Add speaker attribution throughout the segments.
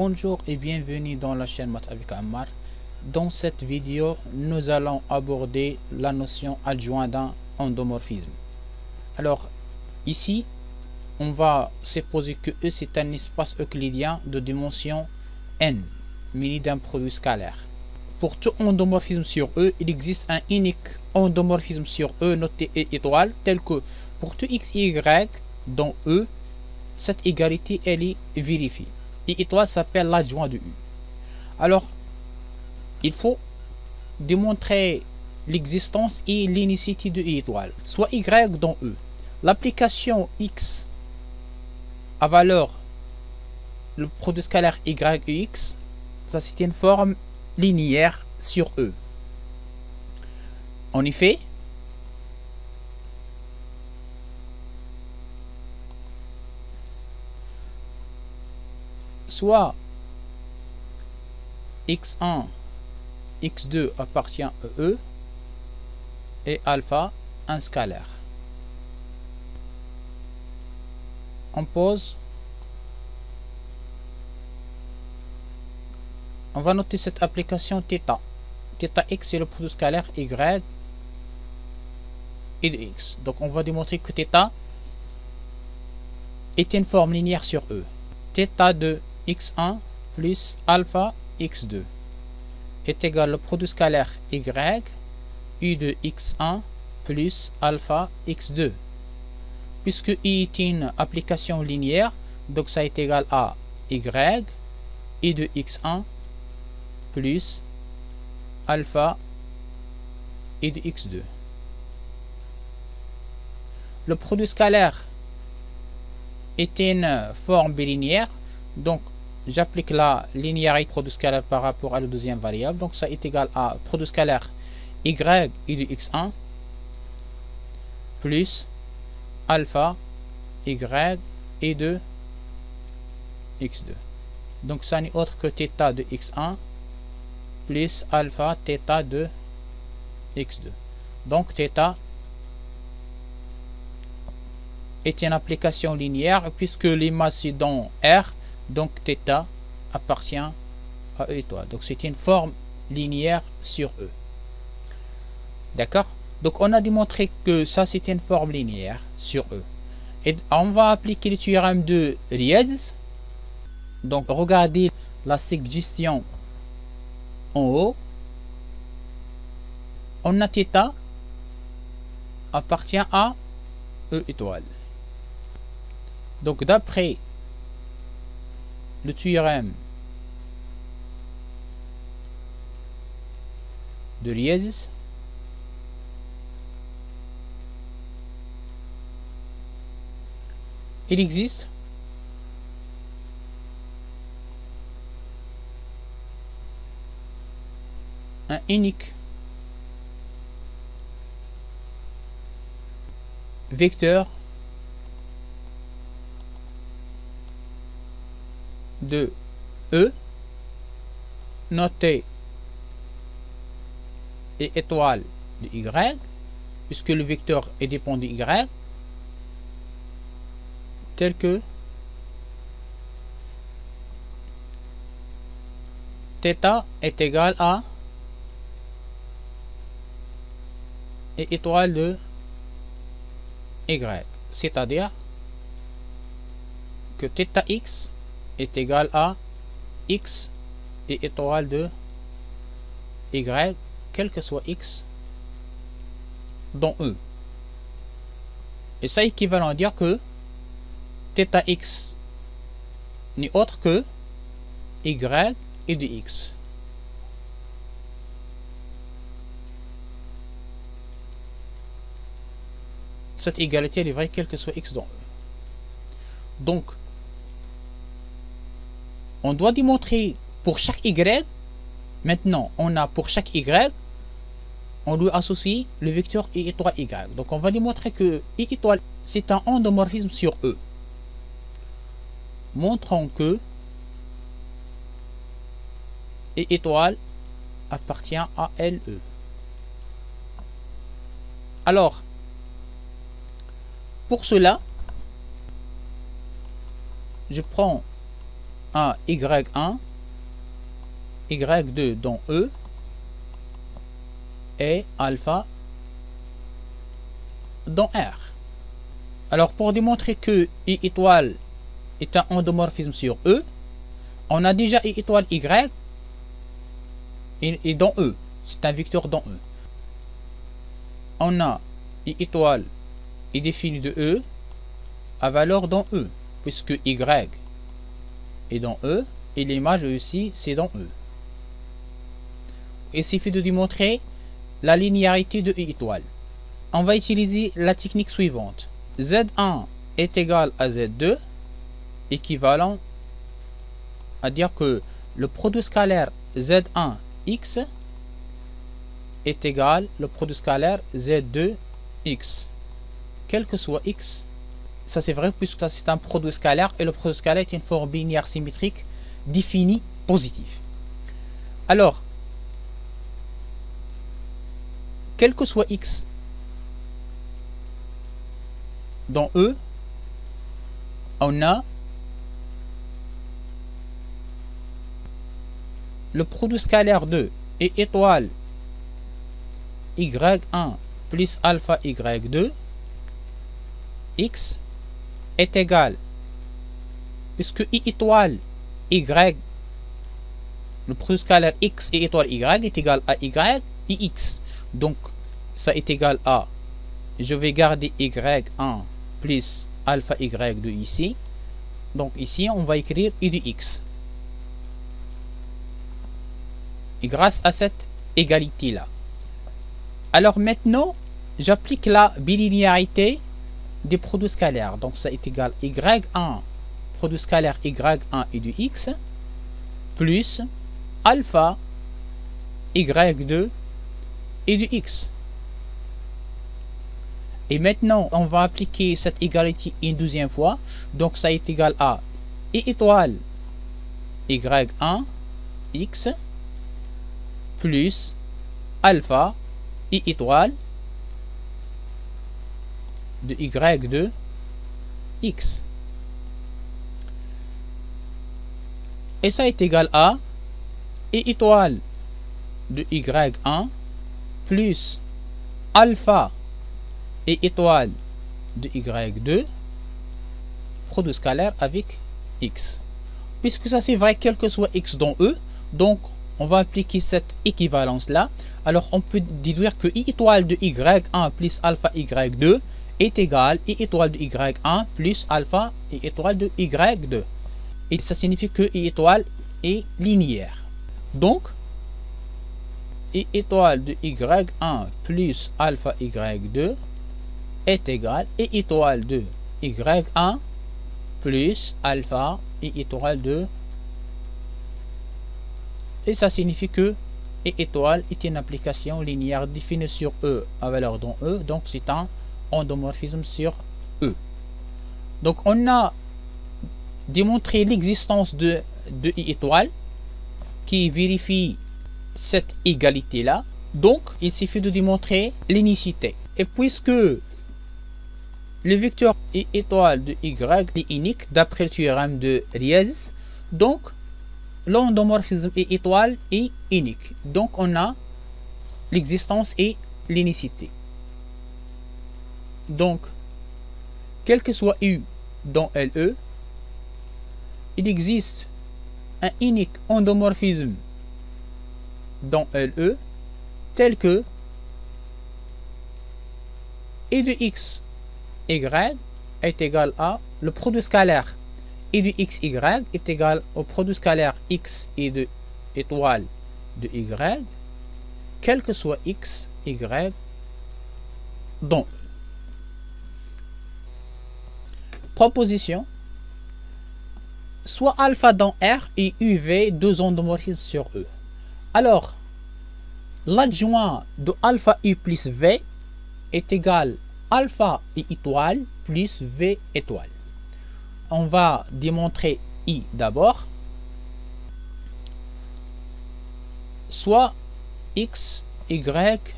Speaker 1: Bonjour et bienvenue dans la chaîne Maths avec Ammar. Dans cette vidéo, nous allons aborder la notion adjointe d'un endomorphisme. Alors, ici, on va supposer que E c'est un espace euclidien de dimension n, muni d'un produit scalaire. Pour tout endomorphisme sur E, il existe un unique endomorphisme sur E noté E étoile, tel que pour tout x, y dans E, cette égalité elle est vérifiée. E étoile s'appelle l'adjoint de U. Alors, il faut démontrer l'existence et l'unicité de E étoile, soit Y dans E. L'application X à valeur, le produit scalaire Y et X, ça c'est une forme linéaire sur E. En effet, soit x1, x2 appartient à E et alpha un scalaire. On pose. On va noter cette application θ. θ x c'est le produit scalaire y et de x. Donc on va démontrer que θ est une forme linéaire sur E. θ de x1 plus alpha x2 est égal au produit scalaire y u de x1 plus alpha x2. Puisque i est une application linéaire, donc ça est égal à y et de x1 plus alpha et de x2. Le produit scalaire est une forme bilinéaire, donc j'applique la linéarité produit scalaire par rapport à la deuxième variable, donc ça est égal à produit scalaire y et de x1 plus alpha y et de x2. Donc ça n'est autre que θ de x1 plus alpha θ de x2. Donc θ est une application linéaire puisque les masses sont dans R, donc θ appartient à E étoile. Donc c'est une forme linéaire sur E. D'accord? Donc on a démontré que ça c'est une forme linéaire sur E. Et on va appliquer le théorème de Riesz. Donc regardez la suggestion en haut. On a θ appartient à E étoile. Donc d'après le théorème de Riesz, il existe un unique vecteur de E noté et étoile de Y, puisque le vecteur est dépend de Y, tel que θ est égal à et étoile de Y, c'est-à-dire que θx est égal à x et étoile de Y, quel que soit x dans E. Et ça équivalent à dire que θx n'est autre que y et de x. Cette égalité elle est vraie quel que soit x dans E. Donc on doit démontrer pour chaque y. Maintenant on a pour chaque y, on lui associe le vecteur I étoile y. Donc on va démontrer que I étoile c'est un endomorphisme sur E. Montrons que I étoile appartient à LE. Alors, pour cela, je prends à Y1, Y2 dans E et alpha dans R. Alors pour démontrer que I étoile est un endomorphisme sur E, on a déjà I étoile Y et dans E. C'est un vecteur dans E. On a I étoile est défini de E à valeur dans E, puisque Y est dans E et l'image aussi c'est dans E. Il suffit de démontrer la linéarité de I étoile. On va utiliser la technique suivante. Z1 est égal à Z2, équivalent à dire que le produit scalaire Z1 X est égal au produit scalaire Z2 X. Quel que soit X, ça c'est vrai puisque c'est un produit scalaire et le produit scalaire est une forme binaire symétrique définie positive. Alors, quel que soit X dans E, on a le produit scalaire de E étoile Y1 plus alpha Y2 X est égal, puisque I étoile Y, le produit scalaire X et étoile Y est égal à Y et X. Donc, ça est égal à, je vais garder Y1 plus alpha Y2 ici. Donc ici, on va écrire I de X. Et grâce à cette égalité-là. Alors maintenant, j'applique la bilinéarité des produits scalaires. Donc ça est égal à Y1, produit scalaire Y1 et de X, plus alpha Y2 et de X. Et maintenant, on va appliquer cette égalité une deuxième fois. Donc ça est égal à I étoile Y1 X plus alpha I étoile de Y2 X. Et ça est égal à I étoile de Y1 plus alpha et étoile de Y2 produit scalaire avec X. Puisque ça c'est vrai quel que soit X dans E, donc on va appliquer cette équivalence là. Alors on peut déduire que I étoile de Y1 plus alpha Y2 est égal à I étoile de Y1 plus alpha et étoile de Y2. Et ça signifie que I étoile est linéaire. Donc I étoile de Y1 plus alpha Y2 est égal à I étoile de Y1 plus alpha I étoile de, et ça signifie que I étoile est une application linéaire définie sur E à valeur dans E, donc c'est un endomorphisme sur E. Donc on a démontré l'existence de I étoile qui vérifie cette égalité là. Donc il suffit de démontrer l'unicité. Et puisque le vecteur I étoile de Y est unique d'après le théorème de Riesz, donc l'endomorphisme I étoile est unique. Donc on a l'existence et l'unicité. Donc, quel que soit U dans LE, il existe un unique endomorphisme dans LE tel que I de X Y est égal à le produit scalaire I de X Y est égal au produit scalaire X et de étoile de Y, quel que soit X, Y dans E. Proposition. Soit alpha dans R et UV deux endomorphismes sur E. Alors, l'adjoint de alpha U plus V est égal à alpha I étoile plus V étoile. On va démontrer I d'abord. Soit X, Y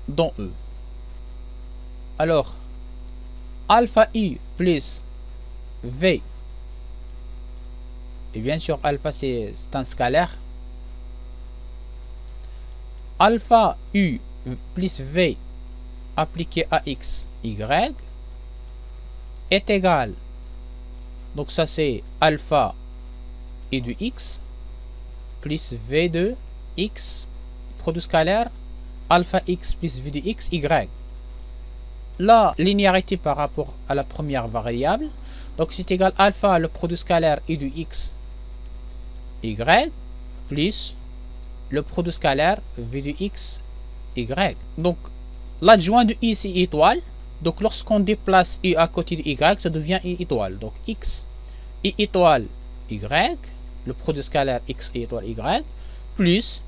Speaker 1: dans E. Alors, alpha I plus V. Et bien sûr, alpha, c'est un scalaire. Alpha U plus V appliqué à X, Y est égal. Donc ça, c'est alpha et de X plus V de X, produit scalaire, alpha X plus V de X, Y. La linéarité par rapport à la première variable, donc c'est égal alpha le produit scalaire et de X, Y plus le produit scalaire V de X, Y. Donc l'adjoint de I c'est étoile. Donc lorsqu'on déplace I à côté de Y, ça devient I étoile. Donc X I étoile Y, le produit scalaire X et étoile Y, plus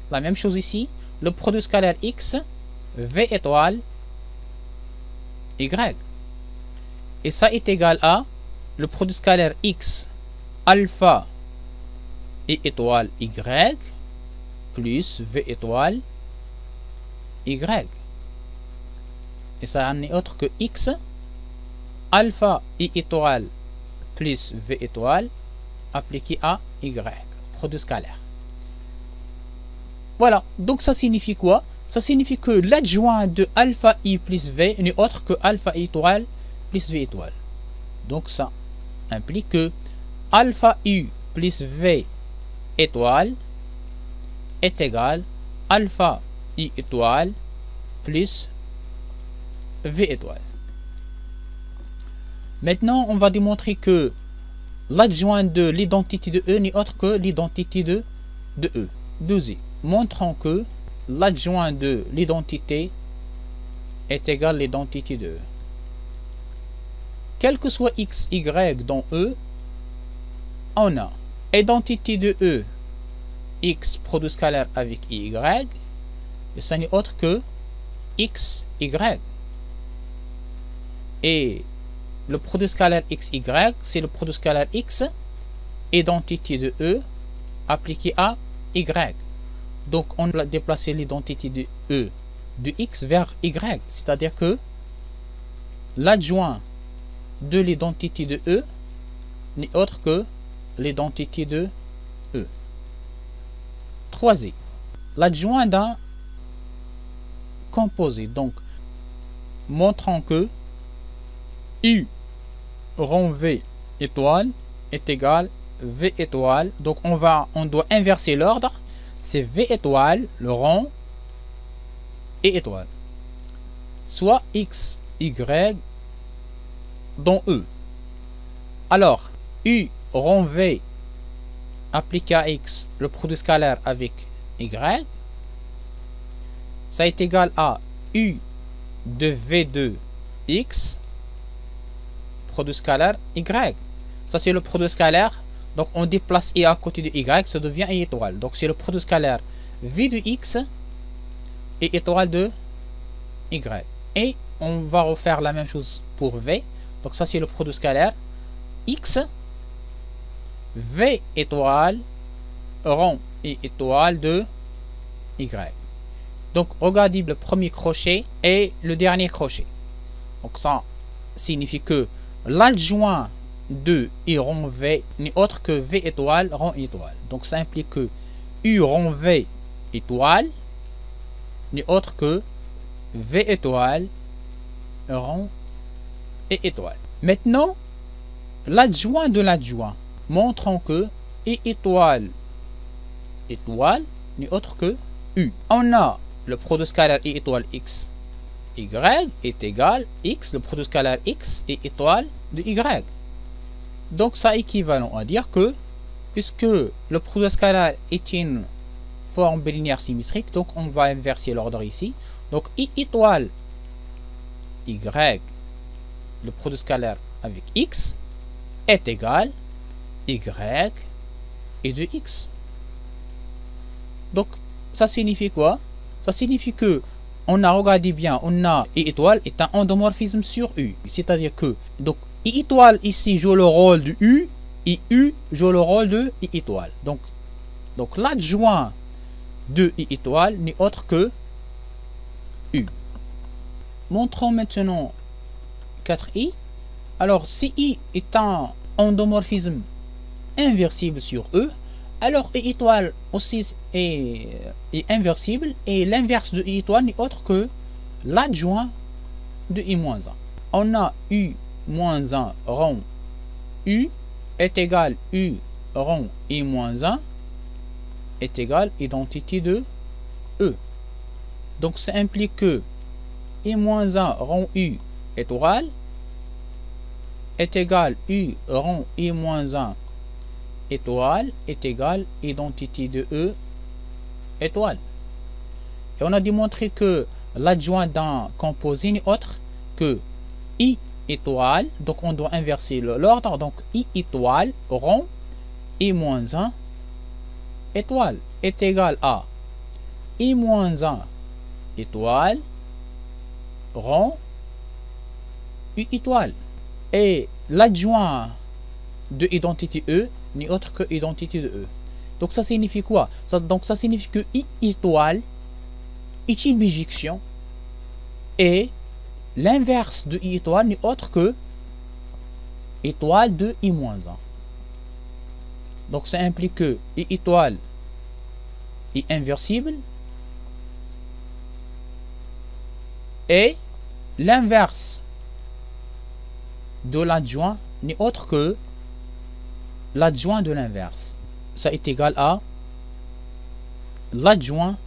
Speaker 1: la même chose ici, le produit scalaire X, V étoile Y. Et ça est égal à le produit scalaire X alpha et étoile Y plus V étoile Y. Et ça n'est autre que X alpha et étoile plus V étoile appliqué à Y, produit scalaire. Voilà, donc ça signifie quoi? Ça signifie que l'adjoint de alpha I plus V n'est autre que alpha étoile plus V étoile. Donc ça implique que alpha U plus V étoile est égal alpha I étoile plus V étoile. Maintenant, on va démontrer que l'adjoint de l'identité de E n'est autre que l'identité de E. 2i. Montrons que l'adjoint de l'identité est égal à l'identité de E. Quel que soit x, y dans E, on a identité de E, x produit scalaire avec y, et ça n'est autre que x, y. Et le produit scalaire x, y, c'est le produit scalaire x, identité de E, appliqué à y. Donc, on a déplacé l'identité de E de x vers y. C'est-à-dire que l'adjoint de l'identité de E n'est autre que l'identité de E. 3i. L'adjoint d'un composé. Donc, montrons que U rond V étoile est égal V étoile. Donc, on doit inverser l'ordre. C'est V étoile, le rond, et étoile. Soit X, Y dans E. Alors, U rond V appliqué à X, le produit scalaire avec Y, ça est égal à U de V de X, produit scalaire Y. Ça, c'est le produit scalaire. Donc, on déplace I à côté de Y, ça devient I étoile. Donc, c'est le produit scalaire V de X et étoile de Y. Et on va refaire la même chose pour V. Donc, ça, c'est le produit scalaire X, V étoile, rond et étoile de Y. Donc, regardez le premier crochet et le dernier crochet. Donc, ça signifie que l'adjoint de I rond V n'est autre que V étoile rond étoile. Donc ça implique que U rond V étoile n'est autre que V étoile rond et étoile. Maintenant, l'adjoint de l'adjoint. Montrons que I étoile étoile n'est autre que U. On a le produit scalaire I étoile X, Y est égal X, le produit scalaire X et étoile de Y. Donc, ça équivalent à dire que, puisque le produit scalaire est une forme bilinéaire symétrique, donc on va inverser l'ordre ici. Donc, I étoile Y, le produit scalaire avec X, est égal Y et de X. Donc, ça signifie quoi? Ça signifie que, on a regardé bien, on a I étoile est un endomorphisme sur U. C'est-à-dire que, donc, I étoile ici joue le rôle de U et U joue le rôle de I étoile. Donc l'adjoint de I étoile n'est autre que U. Montrons maintenant 4i. Alors, si I est un endomorphisme inversible sur E, alors I étoile aussi est inversible, et l'inverse de I étoile n'est autre que l'adjoint de I-1. On a U-1 rond U est égal U rond I-1 est égal identité de E. Donc ça implique que I-1 rond U étoile est égal U rond I-1 étoile est égal identité de E étoile. Et on a démontré que l'adjoint d'un composé n'est autre que I étoile, donc on doit inverser l'ordre, donc I étoile rond I-1 étoile est égal à I-1 étoile rond U étoile. Et l'adjoint de identité E n'est autre que identité de E. Donc ça signifie quoi? Donc ça signifie que I étoile est une bijection et l'inverse de I étoile n'est autre que étoile de I-1. Donc ça implique que I étoile est inversible et l'inverse de l'adjoint n'est autre que l'adjoint de l'inverse. Ça est égal à l'adjoint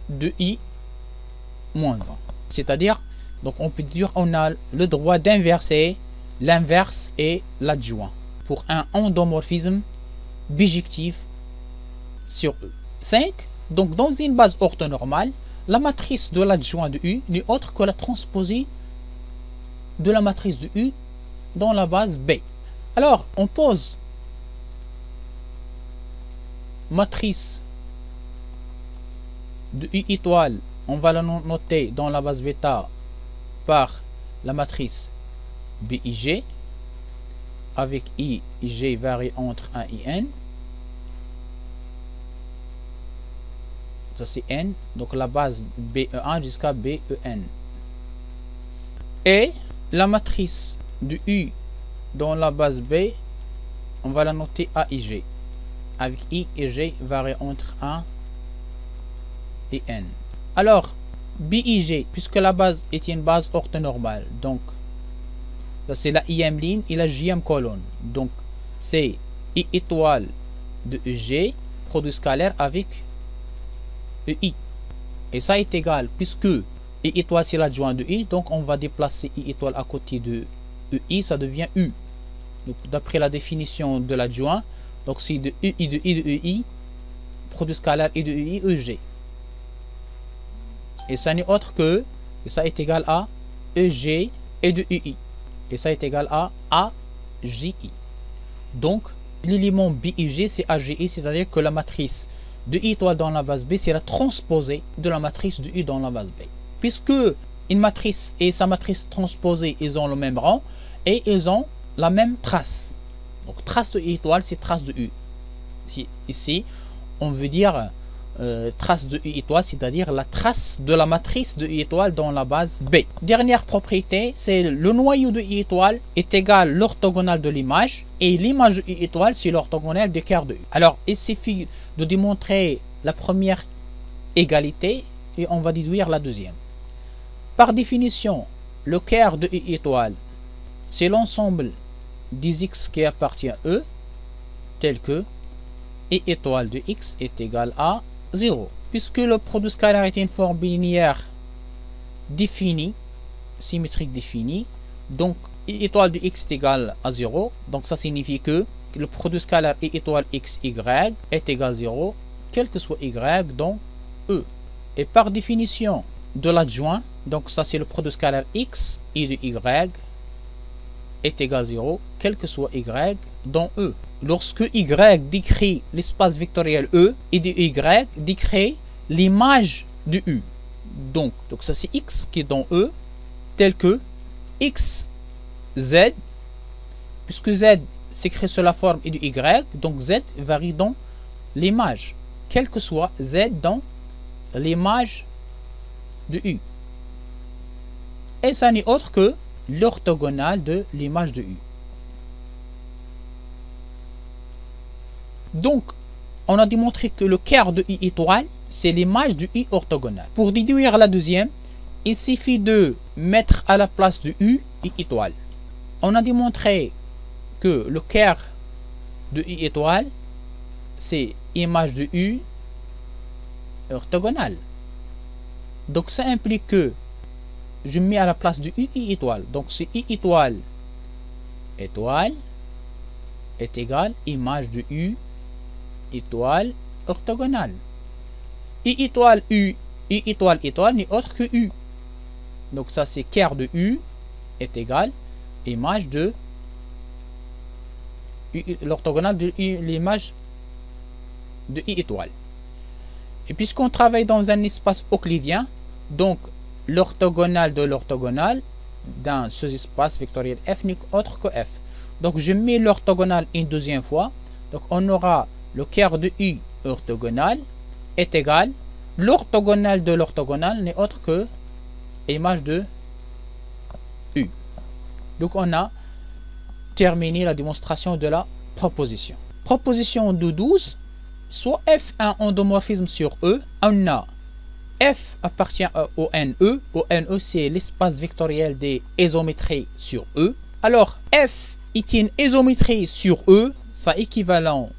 Speaker 1: de I-1. C'est-à-dire, donc on peut dire on a le droit d'inverser l'inverse et l'adjoint pour un endomorphisme bijectif sur E. 5. Donc dans une base orthonormale, la matrice de l'adjoint de U n'est autre que la transposée de la matrice de U dans la base B. Alors, on pose matrice de U étoile, on va la noter dans la base bêta par la matrice BIG, avec I et G varie entre 1 et N. Ça c'est N, donc la base BE1 jusqu'à BEN. Et la matrice de U dans la base B, on va la noter A et G, avec I et G varie entre 1 et N. Alors, BIG, puisque la base est une base orthonormale, donc ça c'est la IM ligne et la JM colonne. Donc c'est I étoile de EG, produit scalaire avec EI. Et ça est égal, puisque I étoile c'est l'adjoint de I, donc on va déplacer I étoile à côté de EI, ça devient U. Donc d'après la définition de l'adjoint, donc c'est de UI de I de EI, produit scalaire I de EI, EG. Et ça n'est autre que, et ça est égal à EG et de UI. Et ça est égal à AJI. Donc, l'élément BIG, c'est AGI, c'est-à-dire que la matrice de I étoile dans la base B, c'est la transposée de la matrice de U dans la base B. Puisque une matrice et sa matrice transposée, ils ont le même rang et ils ont la même trace. Donc, trace de I étoile, c'est trace de U. Ici, on veut dire trace de U étoile, c'est-à-dire la trace de la matrice de U étoile dans la base B. Dernière propriété, c'est le noyau de U étoile est égal à l'orthogonale de l'image, et l'image de U étoile, c'est l'orthogonale des quarts de U. Alors, il suffit de démontrer la première égalité et on va déduire la deuxième. Par définition, le quart de U étoile, c'est l'ensemble des x qui appartient à E, tel que I étoile de x est égal à 0. Puisque le produit scalaire est une forme binaire définie, symétrique définie, donc I étoile de x est égal à 0. Donc ça signifie que le produit scalaire I étoile x y est égal à 0, quel que soit y dans E. Et par définition de l'adjoint, donc ça c'est le produit scalaire x et de y est égal à 0, quel que soit y dans E. Lorsque y décrit l'espace vectoriel E et de y décrit l'image de U. Donc ça c'est x qui est dans E, tel que x, z, puisque z s'écrit sous la forme et de y, donc z varie dans l'image, quel que soit z dans l'image de U. Et ça n'est autre que l'orthogonale de l'image de U. Donc, on a démontré que le quart de I étoile, c'est l'image de I orthogonale. Pour déduire la deuxième, il suffit de mettre à la place de U, I étoile. On a démontré que le quart de I étoile, c'est image de U orthogonale. Donc ça implique que je mets à la place de I étoile. Donc c'est I étoile est égal image de U étoile orthogonale. I étoile n'est autre que U. Donc ça c'est quart de U est égal image de l'orthogonale de l'image de I étoile. Et puisqu'on travaille dans un espace euclidien, donc l'orthogonale de l'orthogonale dans ce espace vectoriel F n'est autre que F. Donc je mets l'orthogonale une deuxième fois. Donc on aura le quart de U orthogonale est égal l'orthogonale de l'orthogonale n'est autre que image de U. Donc on a terminé la démonstration de la proposition. Proposition de 12, soit F un endomorphisme sur E, on a F appartient au NE. Au NE, c'est l'espace vectoriel des isométries sur E. Alors, F est une isométrie sur E, ça équivalent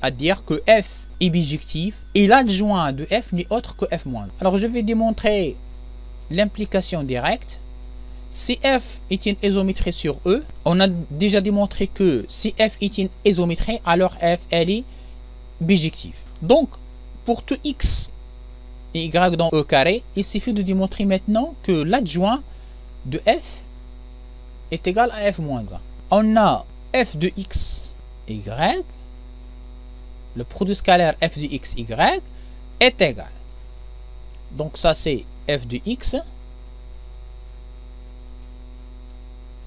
Speaker 1: à dire que F est bijectif et l'adjoint de F n'est autre que F-. Alors, je vais démontrer l'implication directe. Si F est une isométrie sur E, on a déjà démontré que si F est une isométrie, alors F, elle est bijective. Donc, pour tout X et Y dans E carré, il suffit de démontrer maintenant que l'adjoint de F est égal à F-1. On a F de X, Y, le produit scalaire F de X, Y est égal. Donc ça c'est F de X.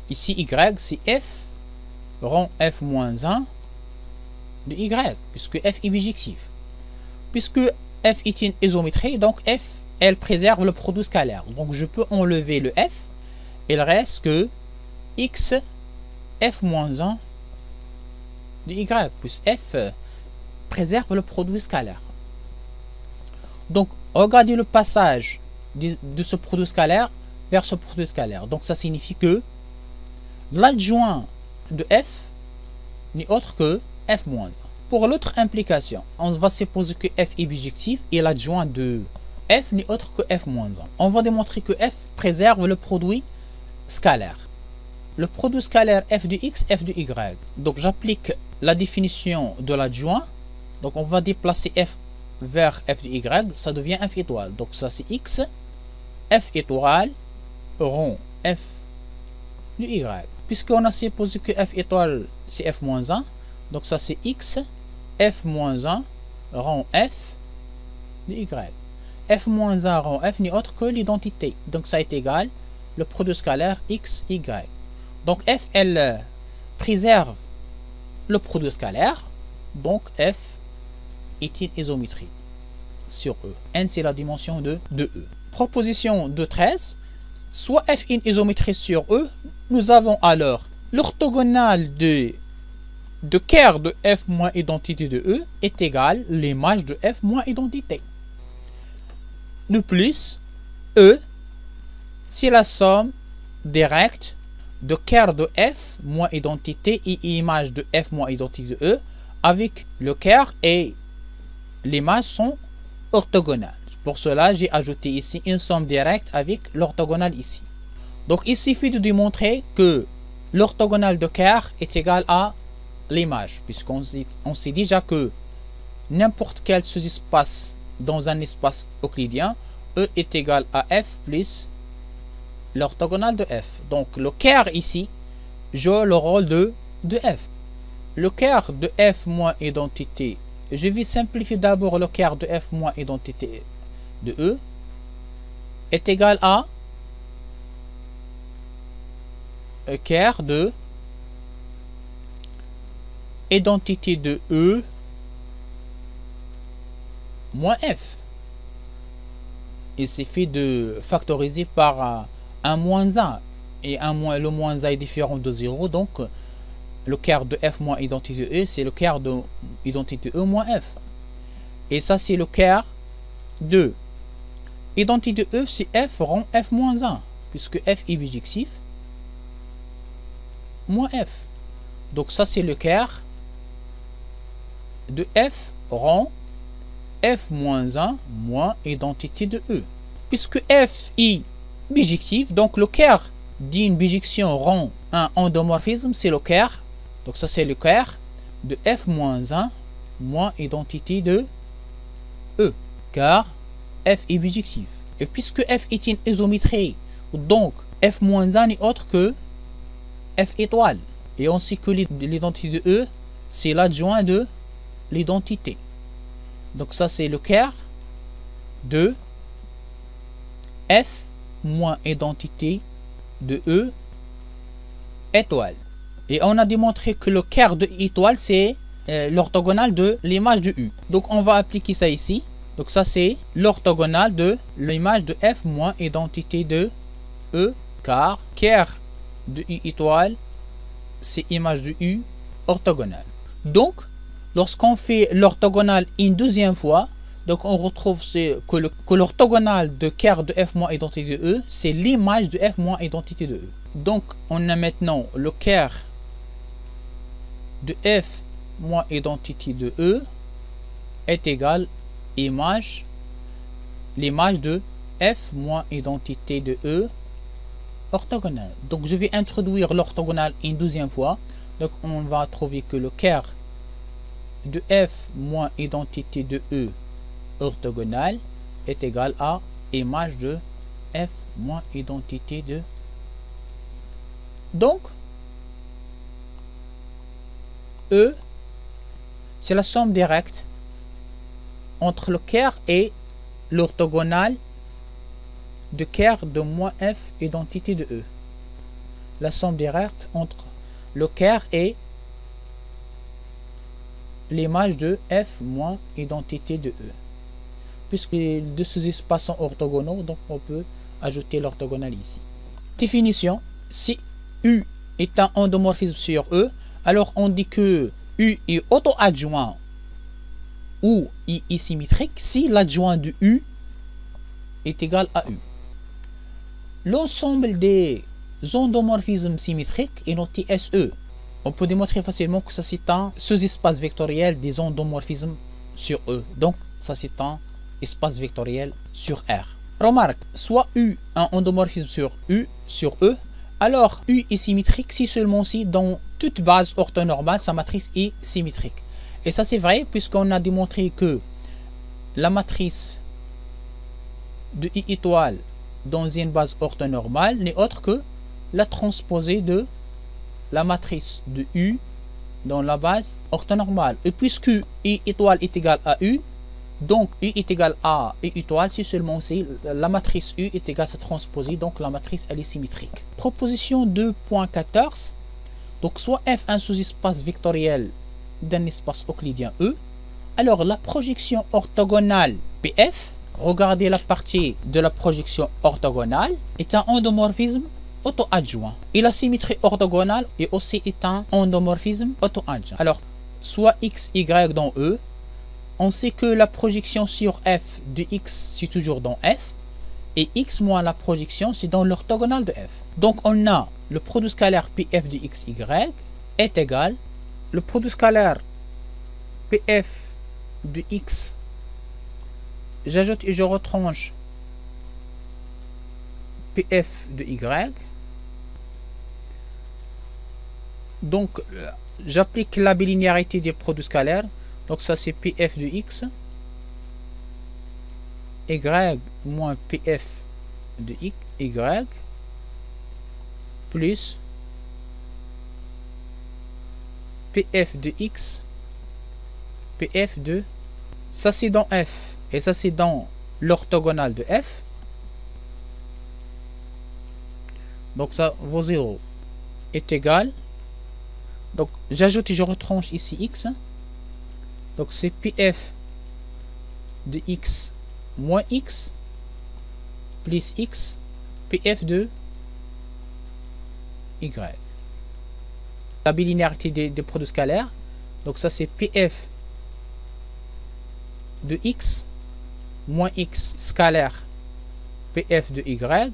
Speaker 1: Ici Y, c'est F rond F-1 de Y, puisque F est bijectif. Puisque F est une isométrie, donc F, elle préserve le produit scalaire. Donc je peux enlever le F, il reste que X F-1 de Y, puisque F préserve le produit scalaire. Donc regardez le passage de ce produit scalaire vers ce produit scalaire. Donc ça signifie que l'adjoint de F n'est autre que F-1. Pour l'autre implication, on va supposer que F est bijectif et l'adjoint de F n'est autre que F-1. On va démontrer que F préserve le produit scalaire. Le produit scalaire F de X, F de Y. Donc j'applique la définition de l'adjoint. Donc on va déplacer F vers F de Y, ça devient F étoile. Donc ça c'est X, F étoile, rond F de Y. Puisqu'on a supposé que F étoile c'est F-1, donc ça c'est X, F-1 rond F de Y. F-1 rond F n'est autre que l'identité. Donc ça est égal le produit scalaire X, Y. Donc F, elle préserve le produit scalaire. Donc F est une isométrie sur E. N, c'est la dimension de E. Proposition de 13. Soit F est une isométrie sur E, nous avons alors l'orthogonale de quart de F moins identité de E est égal l'image de F moins identité. De plus, E, c'est la somme directe de quart de F moins identité et image de F moins identité de E avec le quart et l'image sont orthogonales. Pour cela, j'ai ajouté ici une somme directe avec l'orthogonale ici. Donc, il suffit de démontrer que l'orthogonale de quart est égale à l'image, puisqu'on sait déjà que n'importe quel sous-espace dans un espace euclidien, E est égal à F plus l'orthogonale de F. Donc, le quart ici joue le rôle de F. Le quart de F moins identité, je vais simplifier d'abord le quart de F moins identité de E, est égal à un quart de identité de E moins F. Il suffit de factoriser par un moins 1. et le moins a est différent de 0, donc le quart de f moins identité E, c'est le quart de identité E moins f. Et ça, c'est le quart de identité E, c'est f rond f moins 1, puisque f est bijectif, moins f. Donc ça, c'est le quart de f rond f moins 1 moins identité de E. Puisque f est bijectif, donc le quart d'une bijection rond un endomorphisme, c'est le quart. Donc ça, c'est le quart de f moins 1 moins identité de E, car f est bijectif. Et puisque f est une isométrie, donc f moins 1 n'est autre que f étoile. Et on sait que l'identité de E, c'est l'adjoint de l'identité. Donc ça, c'est le quart de f moins identité de E étoile. Et on a démontré que le quart de étoile, c'est l'orthogonale de l'image de U. Donc on va appliquer ça ici. Donc ça, c'est l'orthogonale de l'image de f moins identité de E, car quart de U étoile, c'est image de U orthogonale. Donc, lorsqu'on fait l'orthogonale une deuxième fois, donc on retrouve que l'orthogonale de quart de f moins identité de E, c'est l'image de f moins identité de E. Donc, on a maintenant le quart de f moins identité de E est égal l'image de f moins identité de E orthogonale. Donc, je vais introduire l'orthogonale une deuxième fois. Donc, on va trouver que le quart de f moins identité de E orthogonale est égal à image de f moins identité de. Donc, E, c'est la somme directe entre le quart et l'orthogonale de quart de moins f identité de E. La somme directe entre le quart et l'image de f moins identité de E. Puisque les deux sous-espaces sont orthogonaux, donc on peut ajouter l'orthogonale ici. Définition: si U est un endomorphisme sur E, alors on dit que U est auto-adjoint ou est symétrique si l'adjoint de U est égal à U. L'ensemble des endomorphismes symétriques est noté SE. On peut démontrer facilement que ça c'est un sous-espace vectoriel des endomorphismes sur E. Donc ça c'est un espace vectoriel sur R. Remarque, soit U un endomorphisme sur U sur E, alors U est symétrique si seulement si dans toute base orthonormale sa matrice est symétrique. Et ça c'est vrai puisqu'on a démontré que la matrice de I étoile dans une base orthonormale n'est autre que la transposée de la matrice de U dans la base orthonormale. Et puisque I étoile est égal à U, donc U est égal à I étoile si seulement si la matrice U est égale à sa transposée, donc la matrice elle est symétrique. Proposition 2.14. Donc soit F un sous-espace vectoriel d'un espace euclidien E, alors la projection orthogonale PF, regardez la partie de la projection orthogonale, est un endomorphisme auto-adjoint. Et la symétrie orthogonale est aussi un endomorphisme auto-adjoint. Alors, soit x, y dans E, on sait que la projection sur f de x, c'est toujours dans f, et x moins la projection, c'est dans l'orthogonale de f. Donc, on a le produit scalaire pf de x, y est égal, le produit scalaire pf de x, j'ajoute et je retranche pf de y. Donc, j'applique la bilinéarité des produits scalaires. Donc, ça, c'est pf de x. Y moins pf de y. Plus pf de x. Pf de... Ça, c'est dans f. Et ça, c'est dans l'orthogonale de f. Donc, ça vaut 0. Est égal. Donc, j'ajoute et je retranche ici x. Donc, c'est pf de x moins x plus x pf de y. La bilinéarité des produits scalaires, donc ça c'est PF de x moins x scalaire PF de y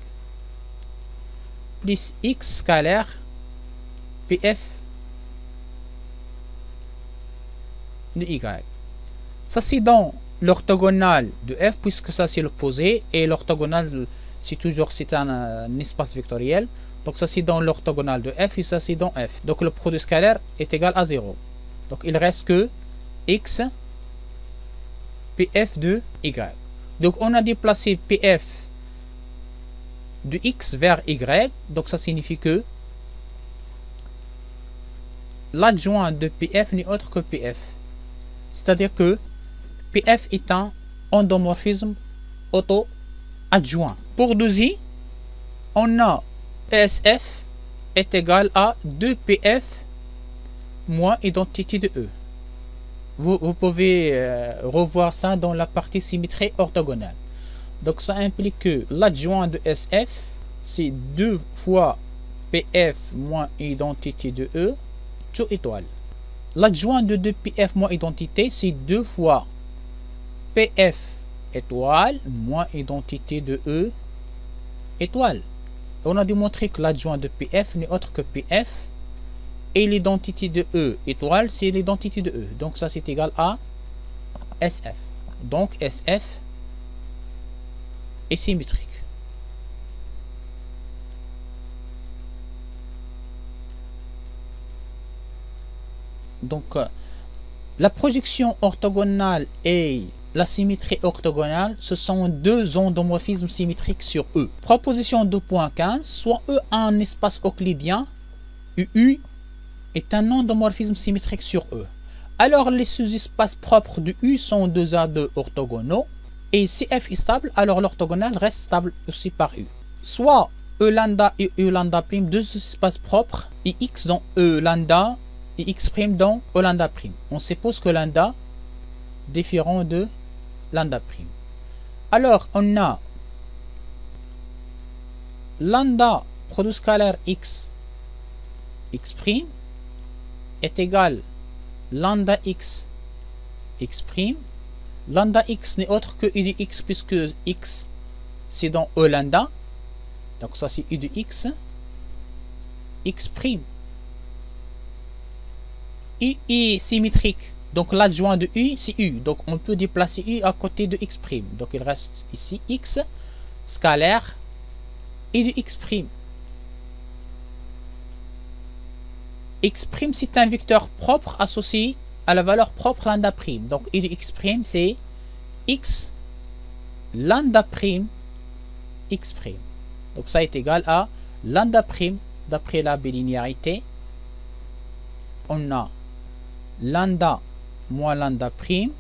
Speaker 1: plus x scalaire PF de y. Ça c'est dans l'orthogonale de f, puisque ça c'est l'opposé, et l'orthogonale c'est toujours un espace vectoriel. Donc ça c'est dans l'orthogonale de f et ça c'est dans f. Donc le produit scalaire est égal à 0. Donc il reste que x pf de y. Donc on a déplacé pf de x vers y. Donc ça signifie que l'adjoint de pf n'est autre que pf. C'est-à-dire que pf est un endomorphisme auto-adjoint. Pour 2i, on a ESF est égal à 2PF moins identité de E. Vous pouvez revoir ça dans la partie symétrie orthogonale. Donc ça implique que l'adjoint de SF, c'est 2 fois PF moins identité de E, tout étoile. L'adjoint de 2PF moins identité, c'est 2 fois PF étoile moins identité de E étoile. On a démontré que l'adjoint de PF n'est autre que PF et l'identité de E étoile, c'est l'identité de E. Donc ça c'est égal à SF. Donc SF est symétrique. Donc la projection orthogonale et la symétrie orthogonale, ce sont deux endomorphismes symétriques sur E. Proposition 2.15, soit E a un espace euclidien, U est un endomorphisme symétrique sur E. Alors les sous-espaces propres de U sont 2A2 orthogonaux, et si F est stable, alors l'orthogonale reste stable aussi par U. Soit E lambda et E lambda prime, deux sous-espaces propres, et X dans E lambda et X prime dans E lambda prime. On suppose que lambda différent de lambda prime. Alors on a lambda produit scalaire x prime est égal lambda x prime. Lambda x n'est autre que u de x, puisque x c'est dans E lambda, donc ça c'est u de x prime. U est symétrique, donc l'adjoint de U c'est U, donc on peut déplacer U à côté de x prime. Donc il reste ici x scalaire et de x prime. X prime c'est un vecteur propre associé à la valeur propre lambda prime. Donc u de x prime c'est x lambda prime x prime. Donc ça est égal à lambda prime d'après la bilinéarité. On a lambda moins lambda prime,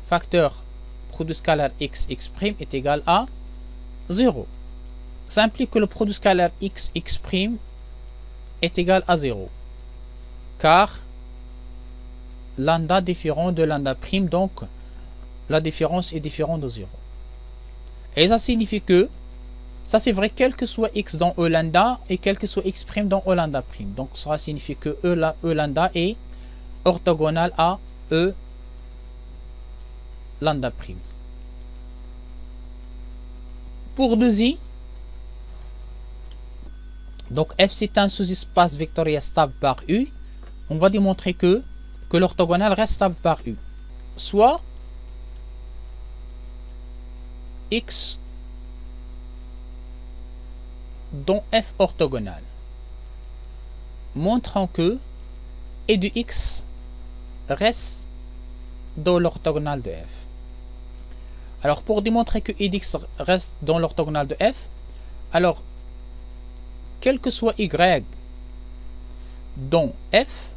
Speaker 1: facteur produit scalaire x prime est égal à 0. Ça implique que le produit scalaire x prime est égal à 0. Car lambda différent de lambda prime, donc la différence est différente de 0. Et ça signifie que, ça c'est vrai quel que soit x dans E lambda et quel que soit x prime dans E lambda prime. Donc ça signifie que E lambda est orthogonal à E lambda prime. Pour 2i, donc f c'est un sous-espace vectoriel stable par U, on va démontrer que l'orthogonale reste stable par U. Soit x dans f orthogonal, montrant que e de x reste dans l'orthogonale de f. Alors pour démontrer que e de x reste dans l'orthogonale de f, alors quel que soit y dans f,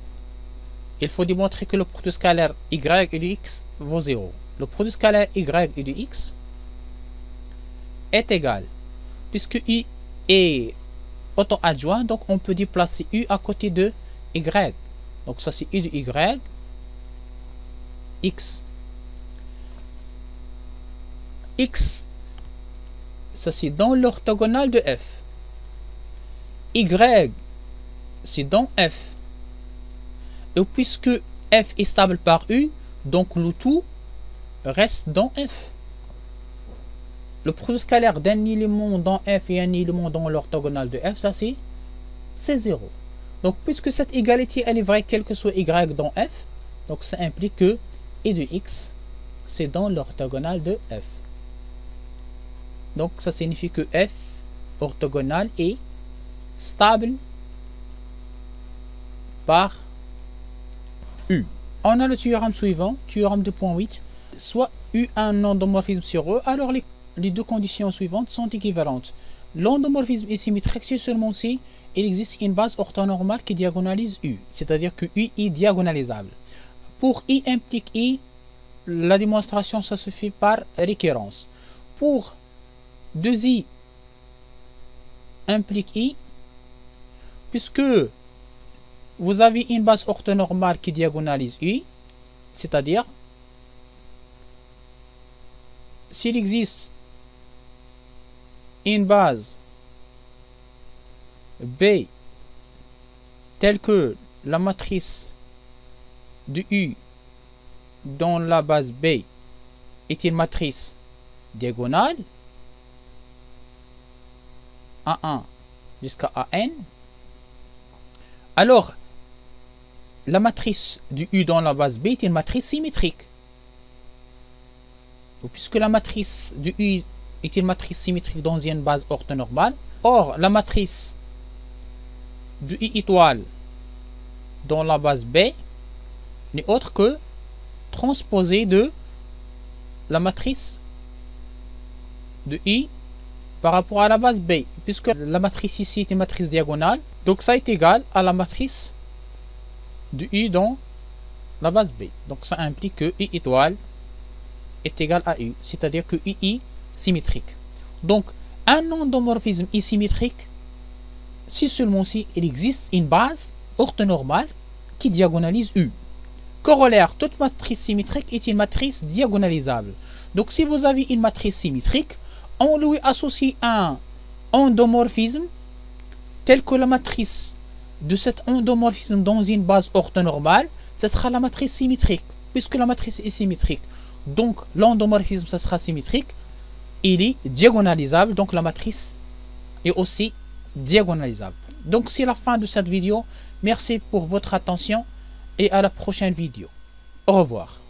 Speaker 1: il faut démontrer que le produit scalaire y et de x vaut 0. Le produit scalaire y et de x est égal, puisque u est auto-adjoint, donc on peut déplacer u à côté de y. Donc ça c'est u de y, x. X, ça c'est dans l'orthogonale de f. Y c'est dans F. Et puisque F est stable par U, donc le tout reste dans F. Le produit scalaire d'un élément dans F et un élément dans l'orthogonale de F, ça c'est 0. Donc puisque cette égalité elle est vraie quel que soit Y dans F, donc ça implique que E de X c'est dans l'orthogonale de F. Donc ça signifie que F orthogonale est stable par U. On a le théorème suivant, théorème 2.8. Soit U a un endomorphisme sur E, alors les deux conditions suivantes sont équivalentes. L'endomorphisme est symétrique si seulement si il existe une base orthonormale qui diagonalise U, c'est-à-dire que U est diagonalisable. Pour I implique I, la démonstration ça se fait par récurrence. Pour 2I implique I, puisque vous avez une base orthonormale qui diagonalise U, c'est-à-dire s'il existe une base B telle que la matrice de U dans la base B est une matrice diagonale A1 jusqu'à AN, alors la matrice du U dans la base B est une matrice symétrique. Puisque la matrice du U est une matrice symétrique dans une base orthonormale, or la matrice de I étoile dans la base B n'est autre que transposée de la matrice de I par rapport à la base B, puisque la matrice ici est une matrice diagonale, donc ça est égal à la matrice de I dans la base B. Donc ça implique que I étoile est égal à U, c'est-à-dire que I est symétrique. Donc un endomorphisme est symétrique si seulement si il existe une base orthonormale qui diagonalise U. Corollaire, toute matrice symétrique est une matrice diagonalisable. Donc si vous avez une matrice symétrique, on lui associe un endomorphisme tel que la matrice de cet endomorphisme dans une base orthonormale, ce sera la matrice symétrique, puisque la matrice est symétrique. Donc l'endomorphisme, ça sera symétrique, il est diagonalisable, donc la matrice est aussi diagonalisable. Donc c'est la fin de cette vidéo. Merci pour votre attention et à la prochaine vidéo. Au revoir.